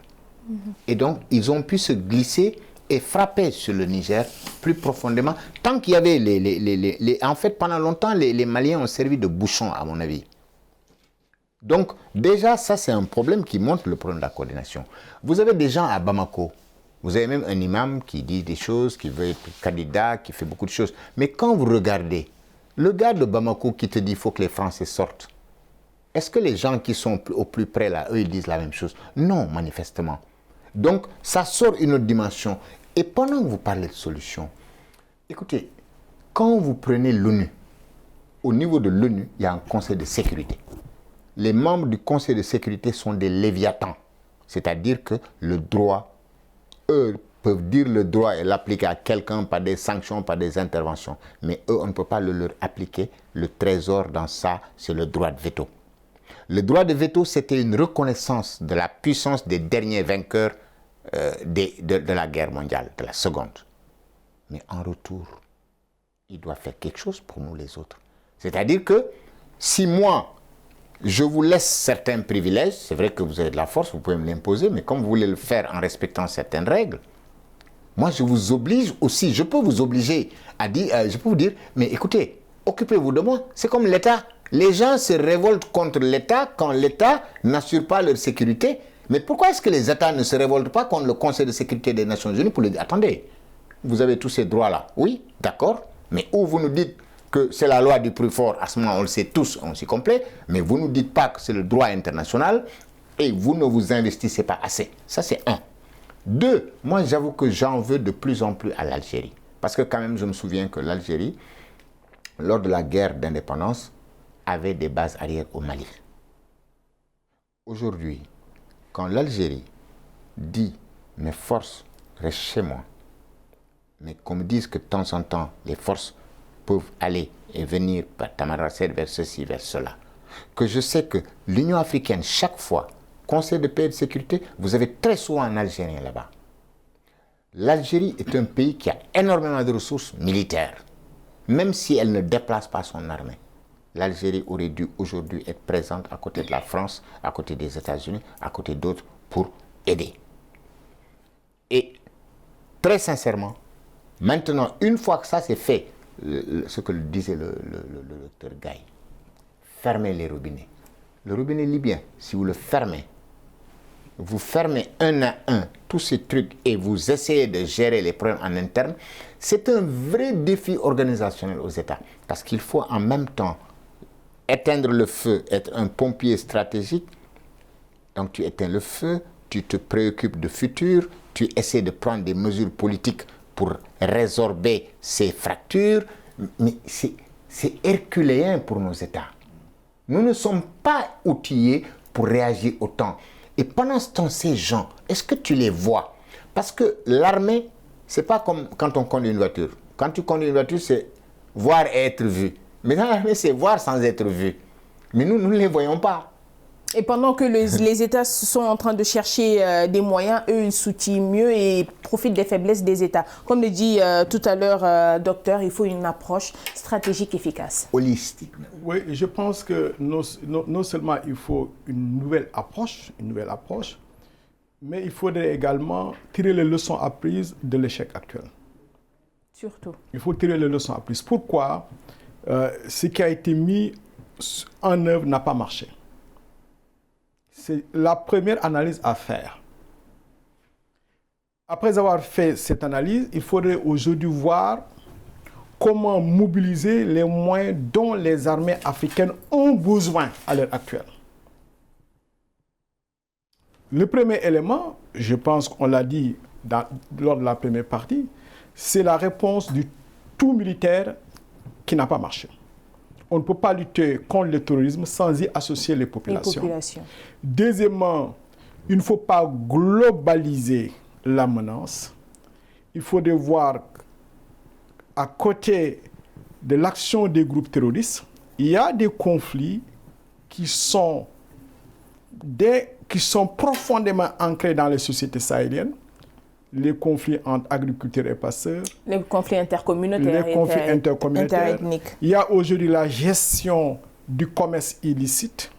Et donc, ils ont pu se glisser et frappait sur le Niger plus profondément. Tant qu'il y avait en fait, pendant longtemps, les Maliens ont servi de bouchon, à mon avis. Donc, déjà, ça, c'est un problème qui montre le problème de la coordination. Vous avez des gens à Bamako. Vous avez même un imam qui dit des choses, qui veut être candidat, qui fait beaucoup de choses. Mais quand vous regardez, le gars de Bamako qui te dit qu'il faut que les Français sortent, est-ce que les gens qui sont au plus près là, eux, ils disent la même chose? Non, manifestement. Donc, ça sort une autre dimension. Et pendant que vous parlez de solution, écoutez, quand vous prenez l'ONU, au niveau de l'ONU, il y a un conseil de sécurité. Les membres du conseil de sécurité sont des léviathans. C'est-à-dire que le droit, eux peuvent dire le droit et l'appliquer à quelqu'un par des sanctions, par des interventions. Mais eux, on ne peut pas le leur appliquer. Le trésor dans ça, c'est le droit de veto. Le droit de veto, c'était une reconnaissance de la puissance des derniers vainqueurs de la guerre mondiale, de la seconde. Mais en retour, il doit faire quelque chose pour nous les autres. C'est-à-dire que si moi, je vous laisse certains privilèges, c'est vrai que vous avez de la force, vous pouvez me l'imposer, mais comme vous voulez le faire en respectant certaines règles, moi je vous oblige aussi, je peux vous obliger à dire, je peux vous dire, mais écoutez, occupez-vous de moi, c'est comme l'État. Les gens se révoltent contre l'État quand l'État n'assure pas leur sécurité. Mais pourquoi est-ce que les États ne se révoltent pas contre le Conseil de sécurité des Nations Unies pour leur dire, attendez, vous avez tous ces droits-là. Oui, d'accord, mais où vous nous dites que c'est la loi du plus fort, à ce moment on le sait tous, on s'y complaît, mais vous ne nous dites pas que c'est le droit international et vous ne vous investissez pas assez. Ça c'est un. Deux, moi j'avoue que j'en veux de plus en plus à l'Algérie. Parce que quand même je me souviens que l'Algérie, lors de la guerre d'indépendance, avait des bases arrière au Mali. Aujourd'hui, quand l'Algérie dit « mes forces restent chez moi », mais qu'on me dise que de temps en temps, les forces peuvent aller et venir par Tamanrasset vers ceci, vers cela, que je sais que l'Union africaine, chaque fois, Conseil de paix et de sécurité, vous avez très souvent un Algérien là-bas. L'Algérie est un pays qui a énormément de ressources militaires, même si elle ne déplace pas son armée. L'Algérie aurait dû aujourd'hui être présente à côté de la France, à côté des États-Unis, à côté d'autres pour aider. Et très sincèrement, maintenant, une fois que ça c'est fait, ce que disait le docteur Gaye, fermez les robinets. Le robinet libyen, si vous le fermez, vous fermez un à un tous ces trucs et vous essayez de gérer les problèmes en interne, c'est un vrai défi organisationnel aux États. Parce qu'il faut en même temps éteindre le feu, être un pompier stratégique. Donc tu éteins le feu, tu te préoccupes de futur, tu essaies de prendre des mesures politiques pour résorber ces fractures. Mais c'est herculéen pour nos États. Nous ne sommes pas outillés pour réagir autant. Et pendant ce temps, ces gens, est-ce que tu les vois? Parce que l'armée, c'est pas comme quand on conduit une voiture. Quand tu conduis une voiture, c'est voir et être vu. Mais dans l'armée, c'est voir sans être vu. Mais nous ne les voyons pas. Et pendant que les États sont en train de chercher des moyens, eux, ils s'outillent mieux et profitent des faiblesses des États. Comme le dit tout à l'heure, docteur, il faut une approche stratégique efficace. Holistique. Oui, je pense que non seulement il faut une nouvelle approche, mais il faudrait également tirer les leçons apprises de l'échec actuel. Surtout. Il faut tirer les leçons apprises. Pourquoi ce qui a été mis en œuvre n'a pas marché? C'est la première analyse à faire. Après avoir fait cette analyse, il faudrait aujourd'hui voir comment mobiliser les moyens dont les armées africaines ont besoin à l'heure actuelle. Le premier élément, je pense qu'on l'a dit lors de la première partie, c'est la réponse du tout militaire qui n'a pas marché. On ne peut pas lutter contre le terrorisme sans y associer les populations. Deuxièmement, il ne faut pas globaliser la menace. Il faut voir à côté de l'action des groupes terroristes, il y a des conflits qui sont profondément ancrés dans les sociétés sahéliennes. Les conflits entre agriculteurs et passeurs. Les conflits intercommunautaires. Les conflits intercommunautaires. Interethniques. Il y a aujourd'hui la gestion du commerce illicite.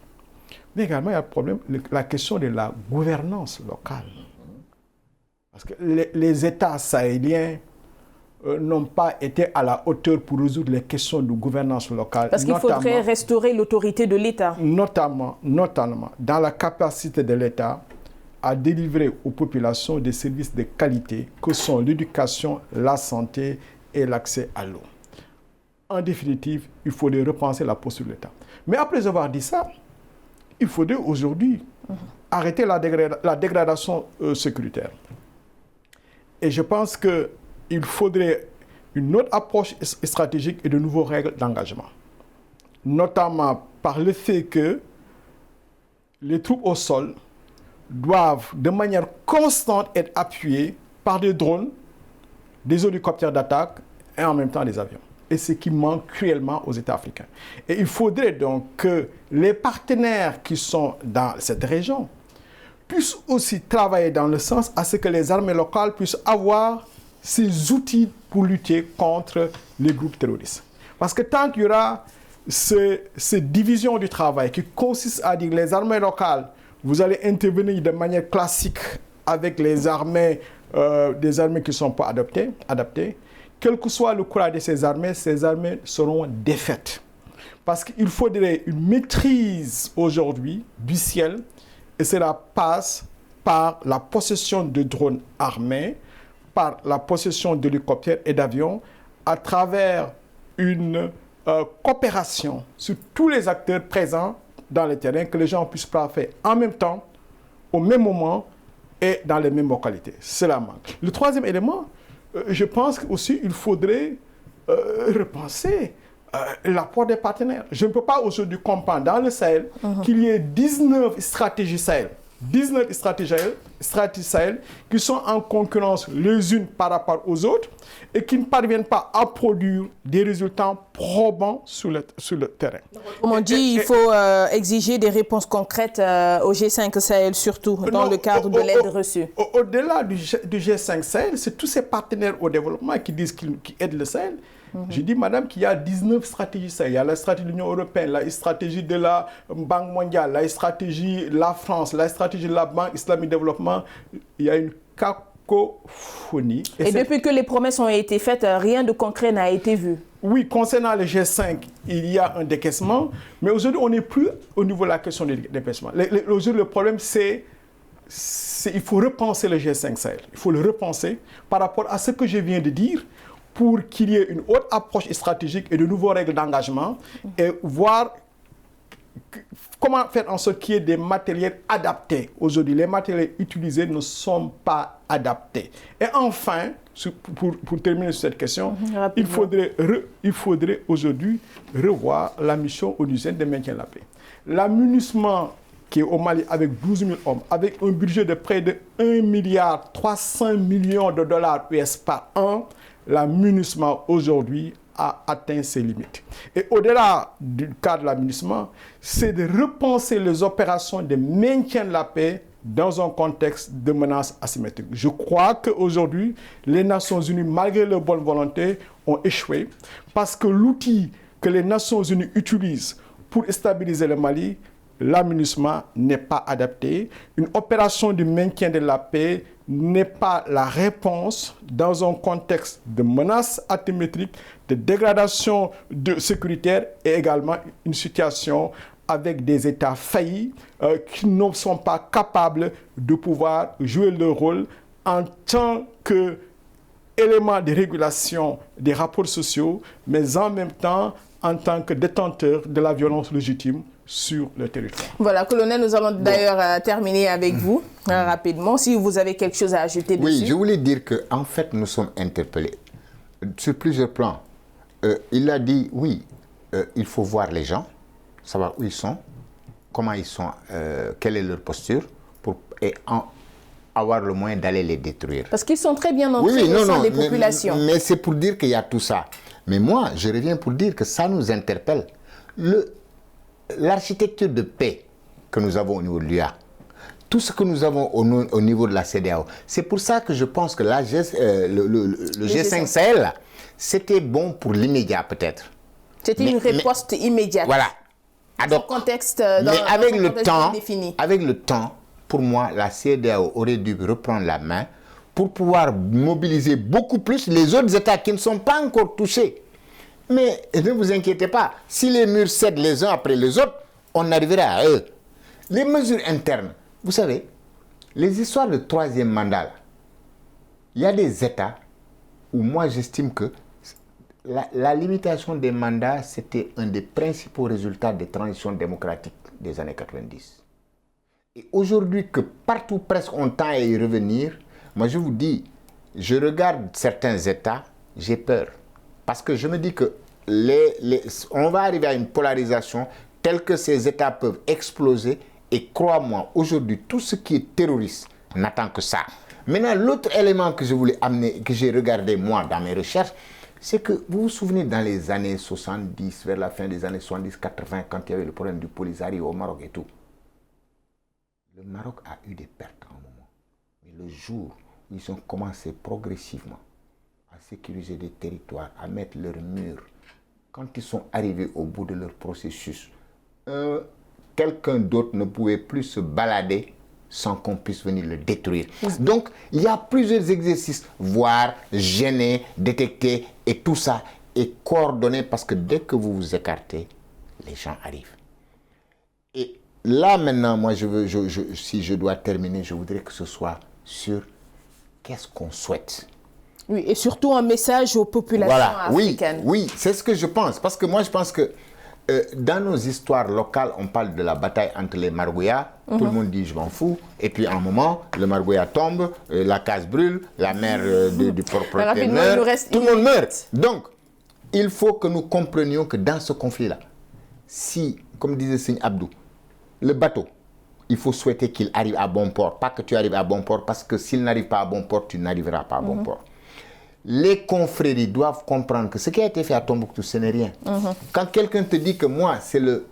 Mais également, il y a le problème, la question de la gouvernance locale. Parce que les États sahéliens n'ont pas été à la hauteur pour résoudre les questions de gouvernance locale. Parce qu'il faudrait restaurer l'autorité de l'État. Notamment dans la capacité de l'État à délivrer aux populations des services de qualité que sont l'éducation, la santé et l'accès à l'eau. En définitive, il faudrait repenser la posture de l'État. Mais après avoir dit ça, il faudrait aujourd'hui arrêter la dégradation sécuritaire. Et je pense qu'il faudrait une autre approche stratégique et de nouvelles règles d'engagement. Notamment par le fait que les troupes au sol doivent de manière constante être appuyées par des drones, des hélicoptères d'attaque et en même temps des avions. Et ce qui manque cruellement aux États africains. Et il faudrait donc que les partenaires qui sont dans cette région puissent aussi travailler dans le sens à ce que les armées locales puissent avoir ces outils pour lutter contre les groupes terroristes. Parce que tant qu'il y aura cette division du travail qui consiste à dire les armées locales, vous allez intervenir de manière classique avec les armées, des armées qui ne sont pas adaptées, quel que soit le courage de ces armées seront défaites. Parce qu'il faudrait une maîtrise aujourd'hui du ciel, et cela passe par la possession de drones armés, par la possession d'hélicoptères et d'avions, à travers une coopération sur tous les acteurs présents dans le terrain, que les gens puissent faire en même temps, au même moment et dans les mêmes localités. Cela manque. Le troisième élément, je pense aussi qu'il faudrait repenser l'apport des partenaires. Je ne peux pas aujourd'hui comprendre dans le Sahel qu'il y ait 19 stratégies Sahel. 19 stratégies Sahel qui sont en concurrence les unes par rapport aux autres et qui ne parviennent pas à produire des résultats probants sur le terrain. Comme on dit, il faut exiger des réponses concrètes au G5 Sahel, surtout dans le cadre de l'aide reçue. Au-delà du G5 Sahel, c'est tous ces partenaires au développement qui disent qu'ils aident le Sahel. Je dis, madame, qu'il y a 19 stratégies. Il y a la stratégie de l'Union européenne, la stratégie de la Banque mondiale, la stratégie de la France, la stratégie de la Banque islamique de développement. Il y a une cacophonie. Et depuis que les promesses ont été faites, rien de concret n'a été vu. Oui, concernant le G5, il y a un décaissement. Mais aujourd'hui, on n'est plus au niveau de la question du décaissement. Aujourd'hui, le problème, c'est il faut repenser le G5 Sahel. Il faut le repenser par rapport à ce que je viens de dire, pour qu'il y ait une autre approche stratégique et de nouvelles règles d'engagement et voir comment faire en sorte qu'il y ait des matériels adaptés. Aujourd'hui, les matériels utilisés ne sont pas adaptés. Et enfin, pour terminer sur cette question, il faudrait aujourd'hui revoir la mission onusienne de maintien de la paix. L'amunissement qui est au Mali avec 12 000 hommes, avec un budget de près de 1,3 milliard de dollars US par an, l'amunissement aujourd'hui a atteint ses limites. Et au-delà du cadre de l'amunissement, c'est de repenser les opérations de maintien de la paix dans un contexte de menaces asymétriques. Je crois qu'aujourd'hui, les Nations Unies, malgré leur bonne volonté, ont échoué parce que l'outil que les Nations Unies utilisent pour stabiliser le Mali, l'amunissement n'est pas adapté. Une opération de maintien de la paix n'est pas la réponse dans un contexte de menaces asymétriques, de dégradation sécuritaire et également une situation avec des États faillis qui ne sont pas capables de pouvoir jouer leur rôle en tant qu'élément de régulation des rapports sociaux, mais en même temps en tant que détenteurs de la violence légitime sur le territoire. Voilà, colonel, nous allons d'ailleurs terminer avec vous rapidement. Si vous avez quelque chose à ajouter dessus. Oui, je voulais dire qu'en fait, nous sommes interpellés sur plusieurs plans. Il a dit, oui, il faut voir les gens, savoir où ils sont, comment ils sont, quelle est leur posture, et avoir le moyen d'aller les détruire. Parce qu'ils sont très bien entrés au sein des populations. Mais c'est pour dire qu'il y a tout ça. Mais moi, je reviens pour dire que ça nous interpelle. L'architecture de paix que nous avons au niveau de l'UA, tout ce que nous avons au niveau de la CEDEAO, c'est pour ça que je pense que le G5 Sahel, c'était bon pour l'immédiat peut-être. C'était une riposte immédiate. Voilà. Dans un contexte avec le temps, pour moi, la CEDEAO aurait dû reprendre la main pour pouvoir mobiliser beaucoup plus les autres États qui ne sont pas encore touchés. Mais ne vous inquiétez pas, si les murs cèdent les uns après les autres, on arrivera à eux. Les mesures internes, vous savez, les histoires de troisième mandat, il y a des États où moi j'estime que la limitation des mandats, c'était un des principaux résultats des transitions démocratiques des années 90. Et aujourd'hui que partout presque on tend à y revenir, moi je vous dis, je regarde certains États, j'ai peur. Parce que je me dis que on va arriver à une polarisation telle que ces États peuvent exploser. Et crois-moi, aujourd'hui, tout ce qui est terroriste n'attend que ça. Maintenant, l'autre élément que je voulais amener, que j'ai regardé moi dans mes recherches, c'est que vous vous souvenez dans les années 70, vers la fin des années 70-80, quand il y avait le problème du Polisario au Maroc et tout. Le Maroc a eu des pertes à un moment. Mais le jour où ils ont commencé progressivement à sécuriser des territoires, à mettre leurs murs, quand ils sont arrivés au bout de leur processus, quelqu'un d'autre ne pouvait plus se balader sans qu'on puisse venir le détruire. Donc, il y a plusieurs exercices, voir, gêner, détecter et tout ça est coordonné parce que dès que vous vous écartez, les gens arrivent. Et là, maintenant, moi, si je dois terminer, je voudrais que ce soit sur qu'est-ce qu'on souhaite. Oui, et surtout un message aux populations africaines. Oui, c'est ce que je pense. Parce que moi, je pense que dans nos histoires locales, on parle de la bataille entre les Margouillas. Tout le monde dit je m'en fous. Et puis, à un moment, le Margouillat tombe, la case brûle, la mère du propriétaire meurt, tout le monde meurt. Donc, il faut que nous comprenions que dans ce conflit-là, si, comme disait Seigne Abdou, le bateau, il faut souhaiter qu'il arrive à bon port. Pas que tu arrives à bon port, parce que s'il n'arrive pas à bon port, tu n'arriveras pas à bon port. Les confréries doivent comprendre que ce qui a été fait à Tombouctou, ce n'est rien. Quand quelqu'un te dit que moi, c'est le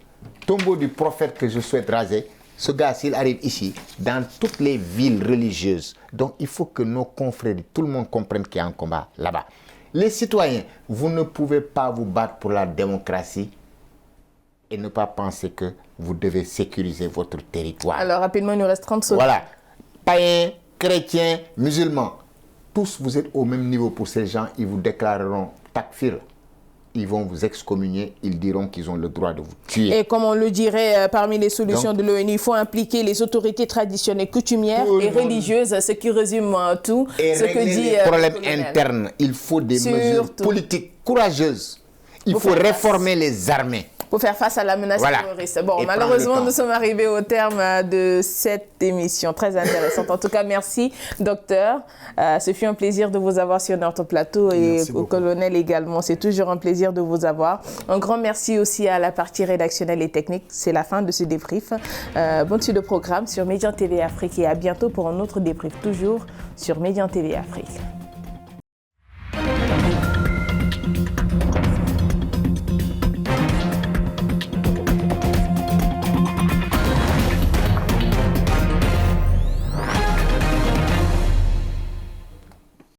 tombeau du prophète que je souhaite raser, ce gars, s'il arrive ici, dans toutes les villes religieuses, donc il faut que nos confréries, tout le monde comprenne qu'il y a un combat là-bas. Les citoyens, vous ne pouvez pas vous battre pour la démocratie et ne pas penser que vous devez sécuriser votre territoire. Alors, rapidement, il nous reste 30 secondes. Voilà. Païens, chrétiens, musulmans. Tous, vous êtes au même niveau pour ces gens. Ils vous déclareront takfir. Ils vont vous excommunier. Ils diront qu'ils ont le droit de vous tuer. Et comme on le dirait parmi les solutions de l'ONU, il faut impliquer les autorités traditionnelles, coutumières et religieuses, ce qui résume tout et ce que dit les problèmes internes. Il faut des mesures politiques courageuses. Il faut réformer les armées. Pour faire face à la menace terroriste. Bon, et malheureusement, nous sommes arrivés au terme de cette émission très intéressante. En tout cas, merci, docteur. Ce fut un plaisir de vous avoir sur notre plateau et au colonel également. C'est toujours un plaisir de vous avoir. Un grand merci aussi à la partie rédactionnelle et technique. C'est la fin de ce débrief. Bonne suite de programme sur Médian TV Afrique et à bientôt pour un autre débrief, toujours sur Médian TV Afrique.